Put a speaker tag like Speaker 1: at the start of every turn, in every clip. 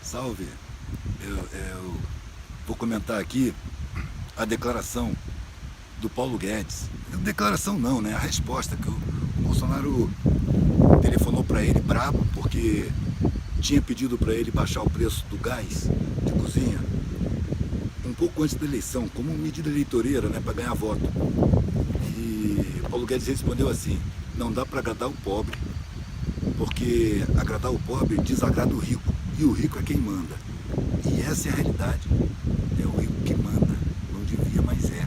Speaker 1: Salve. Eu vou comentar aqui a declaração do Paulo Guedes. Declaração não, né? A resposta que o Bolsonaro telefonou para ele brabo porque tinha pedido para ele baixar o preço do gás de cozinha um pouco antes da eleição, como medida eleitoreira, né, para ganhar voto. E Paulo Guedes respondeu assim: não dá para agradar o pobre, porque agradar o pobre desagrada o rico, e o rico é quem manda. E essa é a realidade. É o rico que manda, não devia, mas é.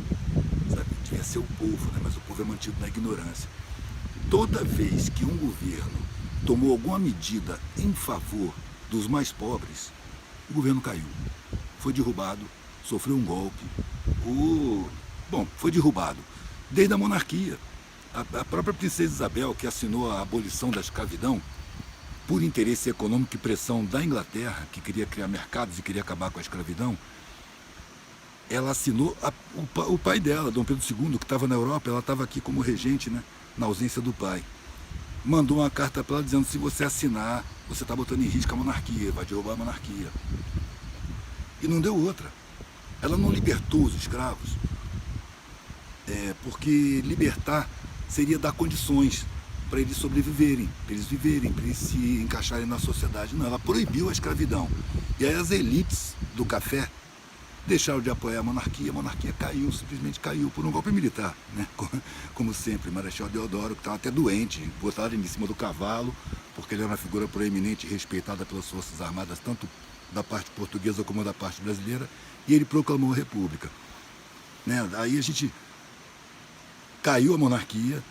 Speaker 1: Sabe? Devia ser o povo, né? Mas o povo é mantido na ignorância. Toda vez que um governo tomou alguma medida em favor dos mais pobres, o governo caiu. Foi derrubado, sofreu um golpe. Foi derrubado. Desde a monarquia. A própria princesa Isabel, que assinou a abolição da escravidão, por interesse econômico e pressão da Inglaterra, que queria criar mercados e queria acabar com a escravidão, ela assinou, o pai dela, Dom Pedro II, que estava na Europa, ela estava aqui como regente, né, na ausência do pai, mandou uma carta para ela dizendo: se você assinar, você está botando em risco a monarquia, vai derrubar a monarquia. E não deu outra. Ela não libertou os escravos, porque libertar seria dar condições para eles sobreviverem, para eles viverem, para eles se encaixarem na sociedade. Não, ela proibiu a escravidão. E aí as elites do café deixaram de apoiar a monarquia caiu, simplesmente caiu por um golpe militar, né? Como sempre, Marechal Deodoro, que estava até doente, botaram ele em cima do cavalo, porque ele era uma figura proeminente e respeitada pelas Forças Armadas, tanto da parte portuguesa como da parte brasileira, e ele proclamou a República. Né? Aí a gente caiu a monarquia,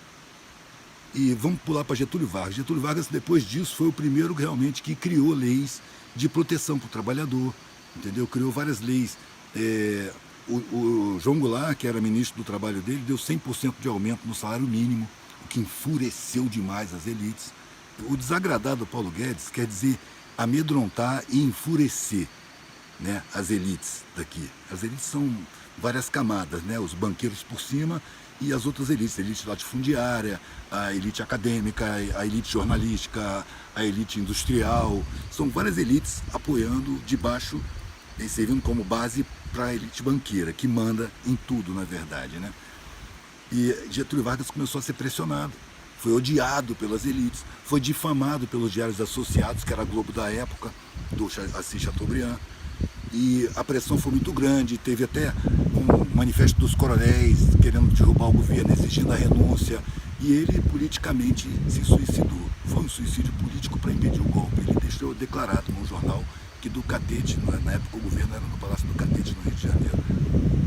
Speaker 1: e vamos pular para Getúlio Vargas. Getúlio Vargas, depois disso, foi o primeiro realmente que criou leis de proteção para o trabalhador, entendeu? Criou várias leis. O João Goulart, que era ministro do trabalho dele, deu 100% de aumento no salário mínimo, o que enfureceu demais as elites. O desagradar do Paulo Guedes quer dizer amedrontar e enfurecer, né, as elites daqui. As elites são várias camadas, né? Os banqueiros por cima e as outras elites, a elite latifundiária, a elite acadêmica, a elite jornalística, a elite industrial. São várias elites apoiando debaixo e servindo como base para a elite banqueira, que manda em tudo, na verdade, né? E Getúlio Vargas começou a ser pressionado, foi odiado pelas elites, foi difamado pelos diários associados, que era a Globo da época, do Assis Chateaubriand. E a pressão foi muito grande, teve até um manifesto dos coronéis querendo derrubar o governo, exigindo a renúncia, e ele politicamente se suicidou. Foi um suicídio político para impedir o golpe. Ele deixou declarado num jornal que do Catete, na época o governo era no Palácio do Catete, no Rio de Janeiro,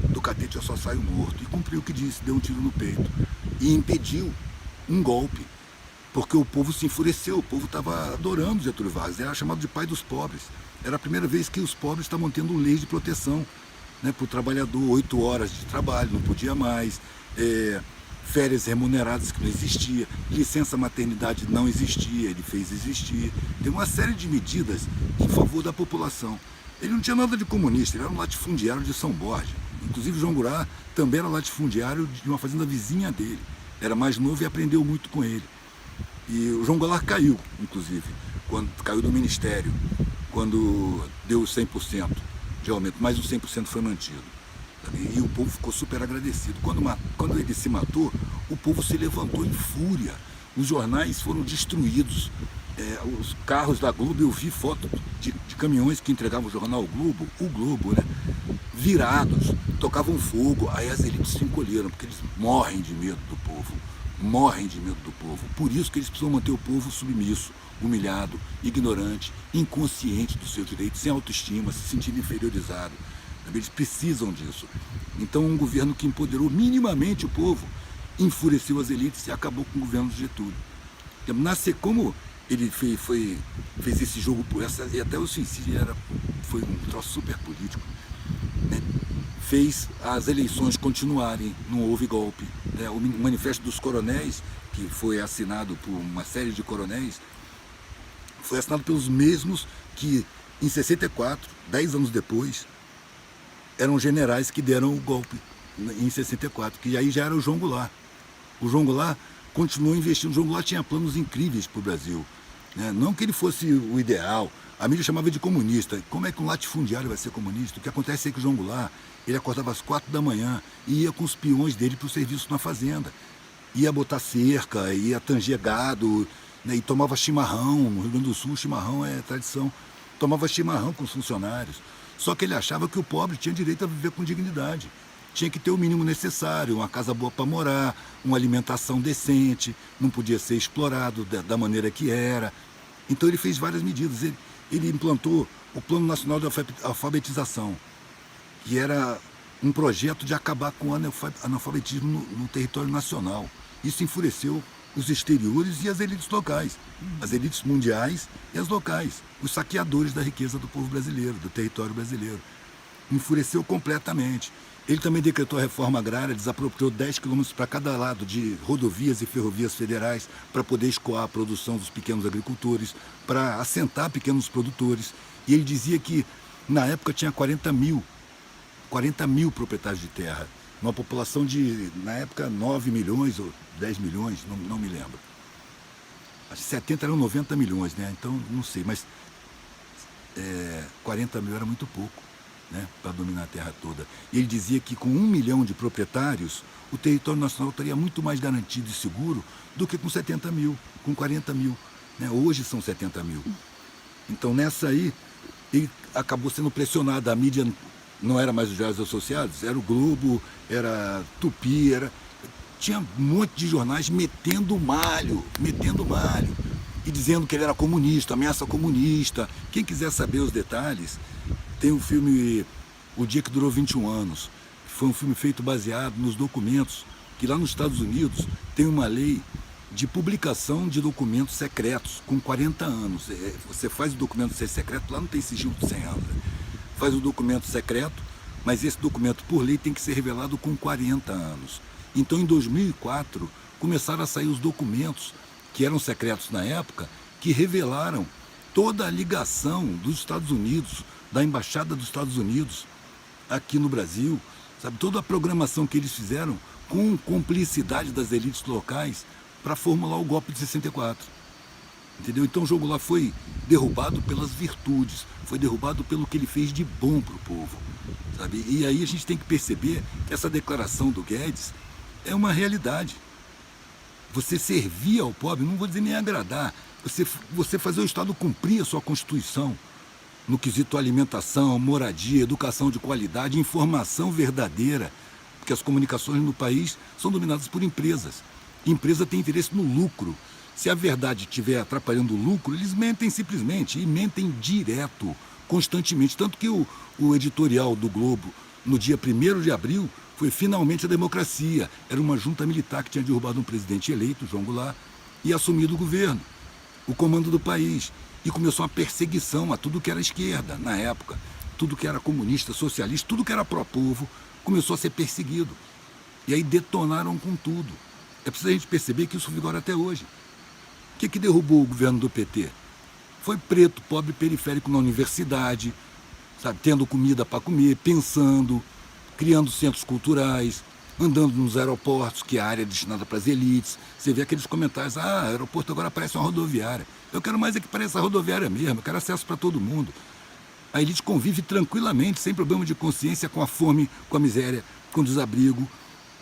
Speaker 1: do Catete eu só saio morto, e cumpriu o que disse, deu um tiro no peito, e impediu um golpe, porque o povo se enfureceu, o povo estava adorando Getúlio Vargas, era chamado de pai dos pobres. Era a primeira vez que os pobres estavam tendo leis de proteção, né, para o trabalhador, 8 horas de trabalho, não podia mais, férias remuneradas que não existia, licença maternidade não existia, ele fez existir. Tem uma série de medidas em favor da população. Ele não tinha nada de comunista, ele era um latifundiário de São Borja. Inclusive João Goulart também era latifundiário de uma fazenda vizinha dele. Era mais novo e aprendeu muito com ele. E o João Goulart caiu, inclusive, quando caiu do ministério, quando deu 100% de aumento, mas o 100% foi mantido. E o povo ficou super agradecido. Quando ele se matou, o povo se levantou em fúria. Os jornais foram destruídos. Os carros da Globo, eu vi foto de caminhões que entregavam o jornal o Globo, né, virados, tocavam fogo. Aí as elites se encolheram, porque eles morrem de medo do povo. Morrem de medo do povo. Por isso que eles precisam manter o povo submisso, humilhado, ignorante, inconsciente dos seus direitos, sem autoestima, se sentindo inferiorizado. Eles precisam disso. Então, um governo que empoderou minimamente o povo enfureceu as elites e acabou com o governo de Getúlio. Como ele fez esse jogo por essa, e até o suicídio foi um troço super político, né? Fez as eleições continuarem, não houve golpe, né? O manifesto dos coronéis, que foi assinado por uma série de coronéis, foi assinado pelos mesmos que em 64, 10 anos depois, eram generais que deram o golpe em 64, que aí já era o João Goulart. O João Goulart continuou investindo, o João Goulart tinha planos incríveis para o Brasil, né? Não que ele fosse o ideal, A mídia chamava de comunista. Como é que um latifundiário vai ser comunista? O que acontece é que o João Goulart, ele acordava às 4 da manhã e ia com os peões dele para o serviço na fazenda. Ia botar cerca, ia tanger gado, né, e tomava chimarrão. No Rio Grande do Sul, chimarrão é tradição. Tomava chimarrão com os funcionários. Só que ele achava que o pobre tinha direito a viver com dignidade. Tinha que ter o mínimo necessário, uma casa boa para morar, uma alimentação decente, não podia ser explorado da maneira que era. Então ele fez várias medidas. Ele implantou o Plano Nacional de Alfabetização, que era um projeto de acabar com o analfabetismo no território nacional. Isso enfureceu os exteriores e as elites locais, as elites mundiais e as locais, os saqueadores da riqueza do povo brasileiro, do território brasileiro. Enfureceu completamente. Ele também decretou a reforma agrária, desapropriou 10 quilômetros para cada lado de rodovias e ferrovias federais para poder escoar a produção dos pequenos agricultores, para assentar pequenos produtores. E ele dizia que na época tinha 40 mil proprietários de terra, uma população de, na época, 9 milhões ou 10 milhões, não me lembro. Acho que 70 eram 90 milhões, né? Então, não sei, mas 40 mil era muito pouco, né, para dominar a terra toda. E ele dizia que com 1 milhão de proprietários, o território nacional estaria muito mais garantido e seguro do que com 70 mil, com 40 mil. Né? Hoje são 70 mil. Então, nessa aí, ele acabou sendo pressionado. A mídia não era mais os Diários Associados, era o Globo, era Tupi, tinha um monte de jornais metendo malho, e dizendo que ele era comunista, ameaça comunista. Quem quiser saber os detalhes, tem um filme O Dia que Durou 21 Anos, que foi um filme feito baseado nos documentos, que lá nos Estados Unidos tem uma lei de publicação de documentos secretos com 40 anos. Você faz o documento ser secreto, lá não tem sigilo de 100 anos. Faz o documento secreto, mas esse documento, por lei, tem que ser revelado com 40 anos. Então, em 2004, começaram a sair os documentos, que eram secretos na época, que revelaram toda a ligação dos Estados Unidos, da Embaixada dos Estados Unidos aqui no Brasil, sabe? Toda a programação que eles fizeram com cumplicidade das elites locais para formular o golpe de 64. Entendeu? Então o João Goulart foi derrubado pelas virtudes, foi derrubado pelo que ele fez de bom para o povo, sabe? E aí a gente tem que perceber que essa declaração do Guedes é uma realidade. Você servir ao pobre, não vou dizer nem agradar, você fazer o Estado cumprir a sua Constituição, no quesito alimentação, moradia, educação de qualidade, informação verdadeira, porque as comunicações no país são dominadas por empresas. Empresa tem interesse no lucro. Se a verdade estiver atrapalhando o lucro, eles mentem simplesmente, e mentem direto, constantemente. Tanto que o editorial do Globo, no dia 1º de abril, foi finalmente a democracia. Era uma junta militar que tinha derrubado um presidente eleito, João Goulart, e assumido o governo, o comando do país. E começou uma perseguição a tudo que era esquerda, na época. Tudo que era comunista, socialista, tudo que era pró-povo, começou a ser perseguido. E aí detonaram com tudo. É preciso a gente perceber que isso vigora até hoje. O que derrubou o governo do PT? Foi preto, pobre, periférico na universidade, sabe, tendo comida para comer, pensando, criando centros culturais, andando nos aeroportos, que é a área destinada para as elites. Você vê aqueles comentários, aeroporto agora parece uma rodoviária. Eu quero mais é que pareça a rodoviária mesmo, eu quero acesso para todo mundo. A elite convive tranquilamente, sem problema de consciência, com a fome, com a miséria, com o desabrigo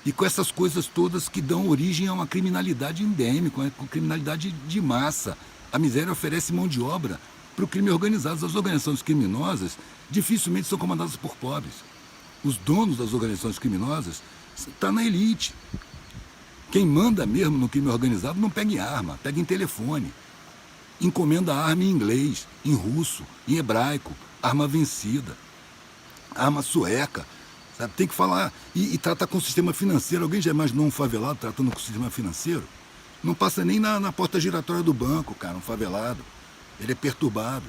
Speaker 1: e com essas coisas todas que dão origem a uma criminalidade endêmica, uma criminalidade de massa. A miséria oferece mão de obra para o crime organizado. As organizações criminosas dificilmente são comandadas por pobres. Os donos das organizações criminosas estão na elite. Quem manda mesmo no crime organizado não pega em arma, pega em telefone. Encomenda arma em inglês, em russo, em hebraico, arma vencida, arma sueca, sabe? Tem que falar e tratar com o sistema financeiro. Alguém já imaginou um favelado tratando com o sistema financeiro? Não passa nem na porta giratória do banco, cara, um favelado. Ele é perturbado.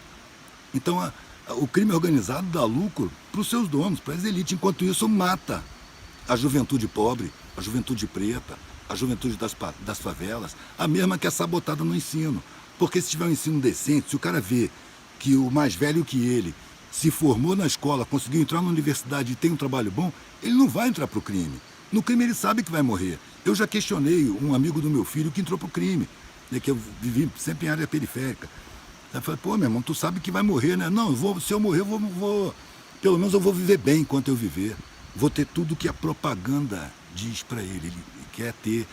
Speaker 1: Então o crime organizado dá lucro para os seus donos, para as elites. Enquanto isso, mata a juventude pobre, a juventude preta, a juventude das favelas, a mesma que é sabotada no ensino. Porque se tiver um ensino decente, se o cara vê que o mais velho que ele se formou na escola, conseguiu entrar na universidade e tem um trabalho bom, ele não vai entrar para o crime. No crime ele sabe que vai morrer. Eu já questionei um amigo do meu filho que entrou para o crime, né, que eu vivi sempre em área periférica. Aí eu falei, pô, meu irmão, tu sabe que vai morrer, né? Não, se eu morrer, pelo menos eu vou viver bem enquanto eu viver. Vou ter tudo que a propaganda diz para ele. Ele quer ter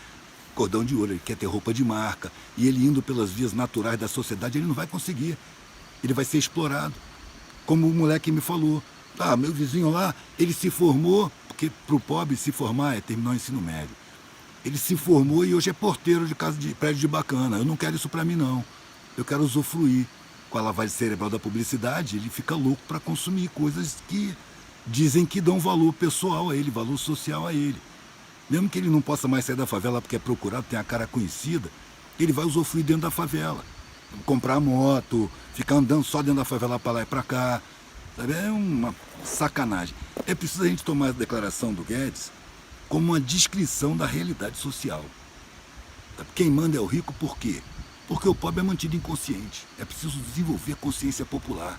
Speaker 1: cordão de ouro, ele quer ter roupa de marca. E ele indo pelas vias naturais da sociedade, ele não vai conseguir. Ele vai ser explorado. Como o moleque me falou. Ah, meu vizinho lá, ele se formou, porque para o pobre se formar é terminar o ensino médio. Ele se formou e hoje é porteiro de casa de prédio de bacana. Eu não quero isso para mim, não. Eu quero usufruir. Com a lavagem cerebral da publicidade, ele fica louco para consumir coisas que dizem que dão valor pessoal a ele, valor social a ele. Mesmo que ele não possa mais sair da favela porque é procurado, tem a cara conhecida, ele vai usufruir dentro da favela. Comprar moto, ficar andando só dentro da favela para lá e para cá. Sabe? É uma sacanagem. É preciso a gente tomar a declaração do Guedes como uma descrição da realidade social. Quem manda é o rico, por quê? Porque o pobre é mantido inconsciente. É preciso desenvolver a consciência popular.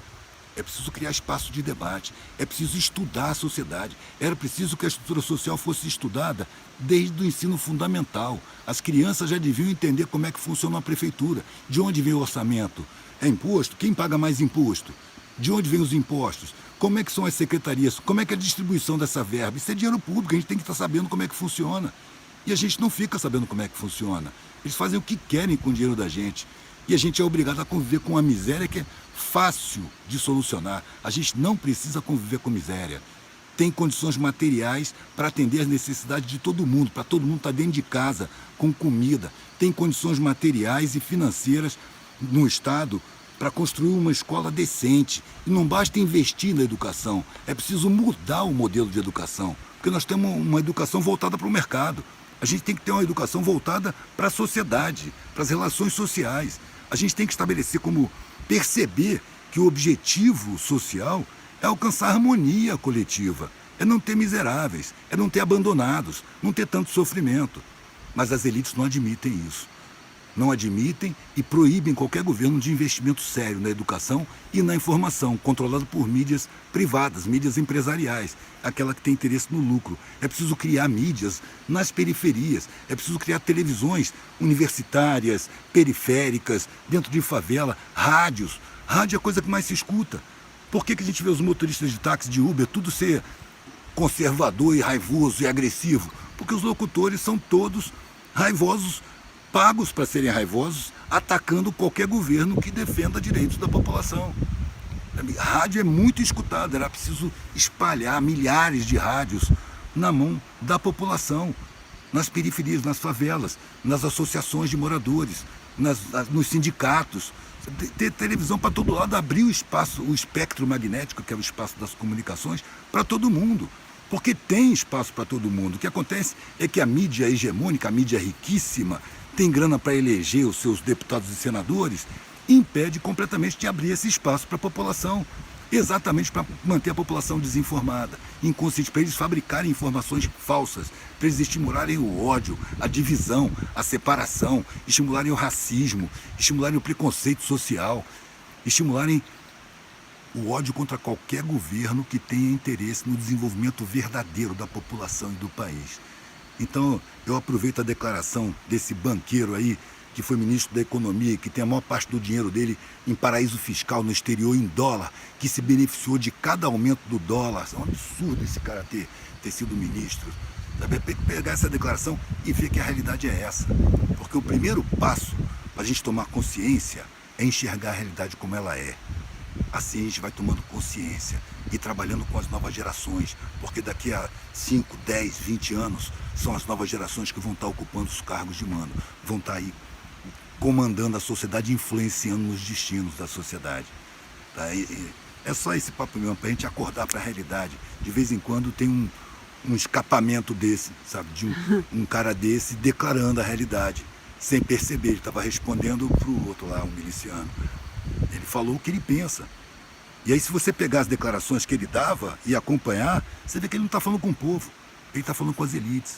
Speaker 1: É preciso criar espaço de debate. É preciso estudar a sociedade. Era preciso que a estrutura social fosse estudada desde o ensino fundamental. As crianças já deviam entender como é que funciona a prefeitura. De onde vem o orçamento? É imposto? Quem paga mais imposto? De onde vêm os impostos? Como é que são as secretarias? Como é que é a distribuição dessa verba? Isso é dinheiro público, a gente tem que estar sabendo como é que funciona. E a gente não fica sabendo como é que funciona. Eles fazem o que querem com o dinheiro da gente. E a gente é obrigado a conviver com uma miséria que é fácil de solucionar. A gente não precisa conviver com miséria. Tem condições materiais para atender as necessidades de todo mundo, para todo mundo estar dentro de casa, com comida. Tem condições materiais e financeiras no Estado para construir uma escola decente. E não basta investir na educação, é preciso mudar o modelo de educação. Porque nós temos uma educação voltada para o mercado. A gente tem que ter uma educação voltada para a sociedade, para as relações sociais. A gente tem que estabelecer como perceber que o objetivo social é alcançar a harmonia coletiva, é não ter miseráveis, é não ter abandonados, não ter tanto sofrimento. Mas as elites não admitem isso. Não admitem e proíbem qualquer governo de investimento sério na educação e na informação, controlado por mídias privadas, mídias empresariais, aquela que tem interesse no lucro. É preciso criar mídias nas periferias, é preciso criar televisões universitárias, periféricas, dentro de favela, rádios. Rádio é a coisa que mais se escuta. Por que a gente vê os motoristas de táxi, de Uber, tudo ser conservador e raivoso e agressivo? Porque os locutores são todos raivosos, pagos para serem raivosos, atacando qualquer governo que defenda direitos da população. A rádio é muito escutada, era preciso espalhar milhares de rádios na mão da população, nas periferias, nas favelas, nas associações de moradores, nos sindicatos. Ter televisão para todo lado, abrir o espaço, o espectro magnético, que é o espaço das comunicações, para todo mundo. Porque tem espaço para todo mundo. O que acontece é que a mídia hegemônica, a mídia riquíssima, tem grana para eleger os seus deputados e senadores, impede completamente de abrir esse espaço para a população, exatamente para manter a população desinformada, inconsciente, para eles fabricarem informações falsas, para eles estimularem o ódio, a divisão, a separação, estimularem o racismo, estimularem o preconceito social, estimularem o ódio contra qualquer governo que tenha interesse no desenvolvimento verdadeiro da população e do país. Então, eu aproveito a declaração desse banqueiro aí, que foi ministro da Economia, que tem a maior parte do dinheiro dele em paraíso fiscal no exterior, em dólar, que se beneficiou de cada aumento do dólar. É um absurdo esse cara ter sido ministro. Sabe? Tem que pegar essa declaração e ver que a realidade é essa. Porque o primeiro passo para a gente tomar consciência é enxergar a realidade como ela é. Assim a gente vai tomando consciência e trabalhando com as novas gerações, porque daqui a 5, 10, 20 anos são as novas gerações que vão estar ocupando os cargos de mando, vão estar aí comandando a sociedade, influenciando nos destinos da sociedade. Tá? É só esse papo mesmo, para a gente acordar para a realidade. De vez em quando tem um escapamento desse, sabe, de um cara desse declarando a realidade, sem perceber. Ele estava respondendo para o outro lá, um miliciano. Ele falou o que ele pensa. E aí, se você pegar as declarações que ele dava e acompanhar, você vê que ele não está falando com o povo, ele está falando com as elites.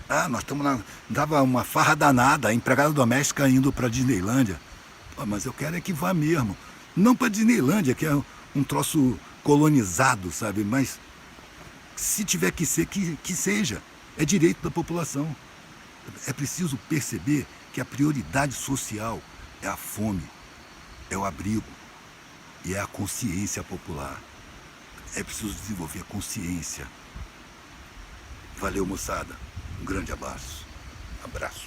Speaker 1: Ah, nós estamos lá, dava uma farra danada, a empregada doméstica indo para a Disneylândia. Pô, mas eu quero é que vá mesmo. Não para a Disneylândia, que é um troço colonizado, sabe? Mas se tiver que ser, que seja. É direito da população. É preciso perceber que a prioridade social é a fome. é o abrigo e é a consciência popular. É preciso desenvolver a consciência. Valeu, moçada. Um grande abraço. Abraço.